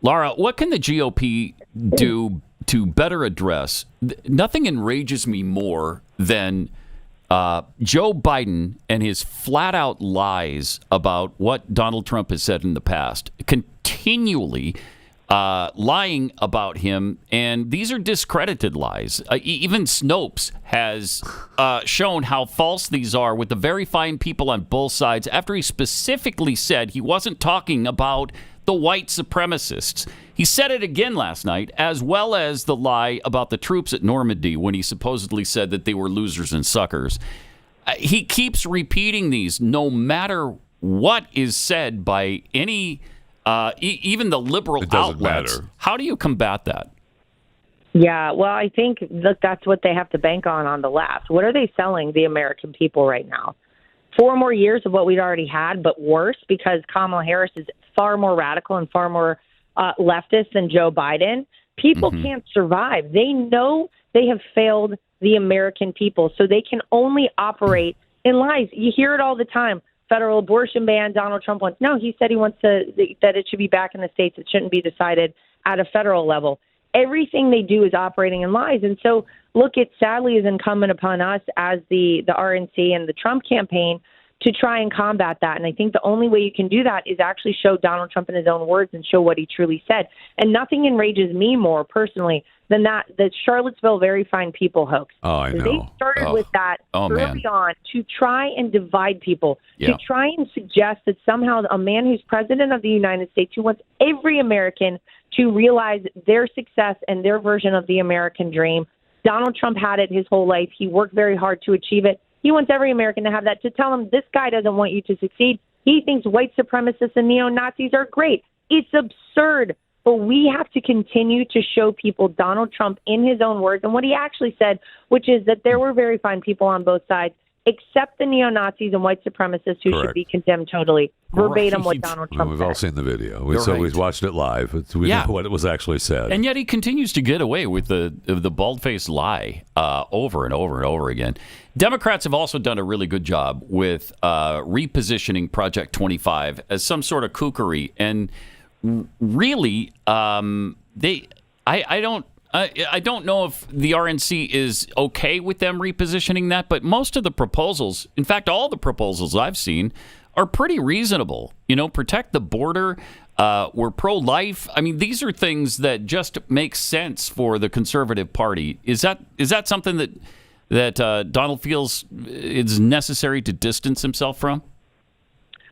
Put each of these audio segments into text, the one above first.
Lara, what can the GOP do to better address? Nothing enrages me more than Joe Biden and his flat-out lies about what Donald Trump has said in the past, continually lying about him, and these are discredited lies. Even Snopes has shown how false these are with the very fine people on both sides after he specifically said he wasn't talking about the white supremacists. He said it again last night, as well as the lie about the troops at Normandy when he supposedly said that they were losers and suckers. He keeps repeating these no matter what is said by any even the liberal outlets. Matter. How do you combat that? Yeah, well, I think that's what they have to bank on the left. What are they selling the American people right now? 4 more years of what we'd already had, but worse, because Kamala Harris is far more radical and far more leftist than Joe Biden. People can't survive. They know they have failed the American people, so they can only operate in lies. You hear it all the time. Federal abortion ban, Donald Trump wants. No, he said he wants that it should be back in the states. It shouldn't be decided at a federal level. Everything they do is operating in lies. And so, look, it sadly is incumbent upon us as the RNC and the Trump campaign to try and combat that. And I think the only way you can do that is actually show Donald Trump in his own words and show what he truly said. And nothing enrages me more personally than the Charlottesville very fine people hoax. Oh, I know. They started with that early on to try and divide people, to try and suggest that somehow a man who's president of the United States, who wants every American to realize their success and their version of the American dream. Donald Trump had it his whole life. He worked very hard to achieve it. He wants every American to have that, to tell him this guy doesn't want you to succeed. He thinks white supremacists and neo-Nazis are great. It's absurd. But we have to continue to show people Donald Trump in his own words and what he actually said, which is that there were very fine people on both sides, except the neo-Nazis and white supremacists who should be condemned totally. Verbatim what Donald Trump We've said. all seen the video. We've watched it live. We know what it was actually said. And yet he continues to get away with the bald-faced lie over and over and over again. Democrats have also done a really good job with repositioning Project 25 as some sort of kookery. And really, I don't know if the RNC is okay with them repositioning that, but most of the proposals, in fact, all the proposals I've seen, are pretty reasonable. You know, protect the border. We're pro-life. I mean, these are things that just make sense for the Conservative Party. Is that something that Donald feels is necessary to distance himself from?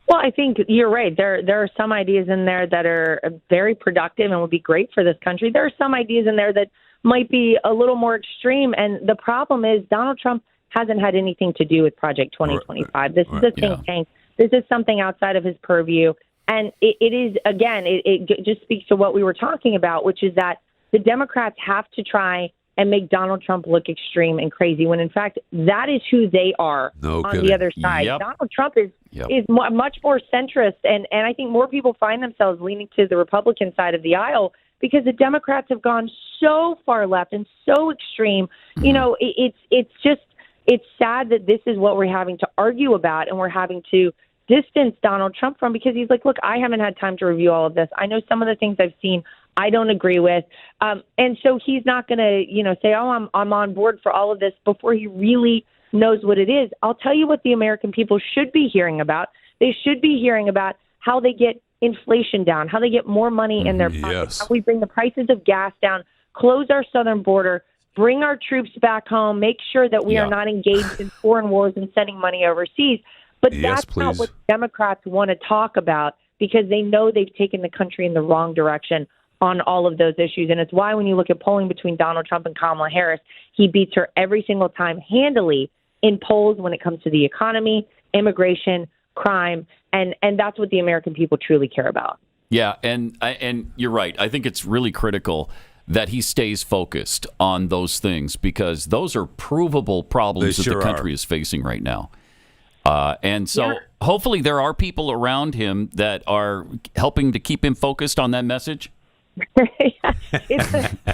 Well, I think you're right. There are some ideas in there that are very productive and would be great for this country. There are some ideas in there that might be a little more extreme. And the problem is Donald Trump hasn't had anything to do with Project 2025. This is a think tank. This is something outside of his purview. And it is, again, it just speaks to what we were talking about, which is that the Democrats have to try and make Donald Trump look extreme and crazy when, in fact, that is who they are on the other side. Yep. Donald Trump is much more centrist, and I think more people find themselves leaning to the Republican side of the aisle because the Democrats have gone so far left and so extreme. Mm-hmm. You know, it's sad that this is what we're having to argue about, and we're having to distance Donald Trump from, because he's like, look, I haven't had time to review all of this. I know some of the things I've seen I don't agree with. And so he's not going to, say, oh, I'm on board for all of this before he really knows what it is. I'll tell you what the American people should be hearing about. They should be hearing about how they get inflation down, how they get more money in their pockets, how we bring the prices of gas down, close our southern border, bring our troops back home, make sure that we are not engaged in foreign wars and sending money overseas. But that's not what Democrats want to talk about, because they know they've taken the country in the wrong direction on all of those issues. And it's why when you look at polling between Donald Trump and Kamala Harris, he beats her every single time handily in polls when it comes to the economy, immigration, crime, and that's what the American people truly care about. Yeah, and you're right. I think it's really critical that he stays focused on those things, because those are provable problems that the country is facing right now. And so hopefully there are people around him that are helping to keep him focused on that message.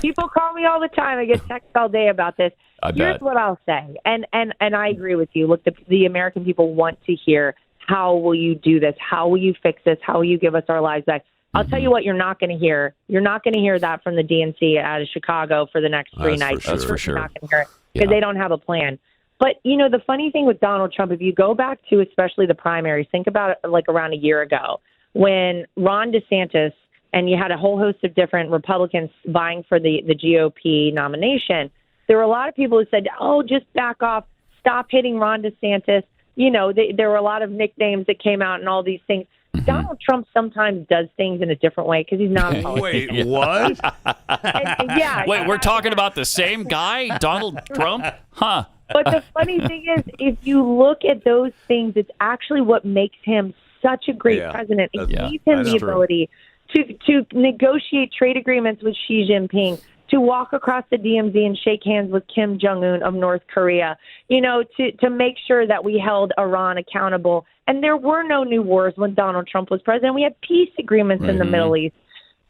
People call me all the time. I get texts all day about this. Here's what I'll say, and I agree with you. Look, the American people want to hear, how will you do this? How will you fix this? How will you give us our lives back? I'll tell you what you're not going to hear. You're not going to hear that from the DNC out of Chicago for the next 3 nights. That's for sure. You're not going to hear it because they don't have a plan. But, the funny thing with Donald Trump, if you go back to especially the primaries, think about it like around a year ago when Ron DeSantis and you had a whole host of different Republicans vying for the GOP nomination. There were a lot of people who said, oh, just back off, stop hitting Ron DeSantis. There were a lot of nicknames that came out and all these things. Donald Trump sometimes does things in a different way because he's not a politician. Wait, what? Wait, we're talking about the same guy, Donald Trump? Huh. But the funny thing is, if you look at those things, it's actually what makes him such a great president. It gives him the ability to negotiate trade agreements with Xi Jinping, to walk across the DMZ and shake hands with Kim Jong-un of North Korea, to make sure that we held Iran accountable. And there were no new wars when Donald Trump was president. We had peace agreements in the Middle East.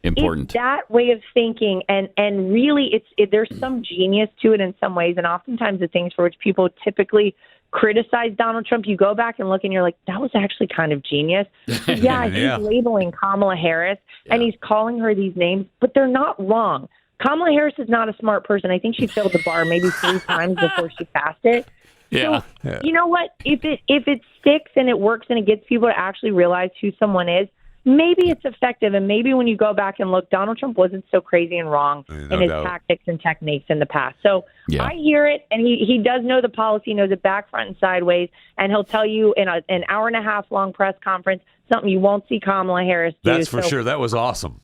Important. It's that way of thinking, and really, there's some genius to it in some ways, and oftentimes the things for which people typically criticize Donald Trump, you go back and look, and you're like, that was actually kind of genius. He's labeling Kamala Harris, and he's calling her these names, but they're not wrong. Kamala Harris is not a smart person. I think she failed the bar maybe 3 times before she passed it. Yeah. So, you know what? If it sticks and it works and it gets people to actually realize who someone is, maybe it's effective. And maybe when you go back and look, Donald Trump wasn't so crazy and wrong in his tactics and techniques in the past. So I hear it, and he does know the policy, knows it back, front, and sideways, and he'll tell you in an hour and a half long press conference something you won't see Kamala Harris do. That's for sure. That was awesome.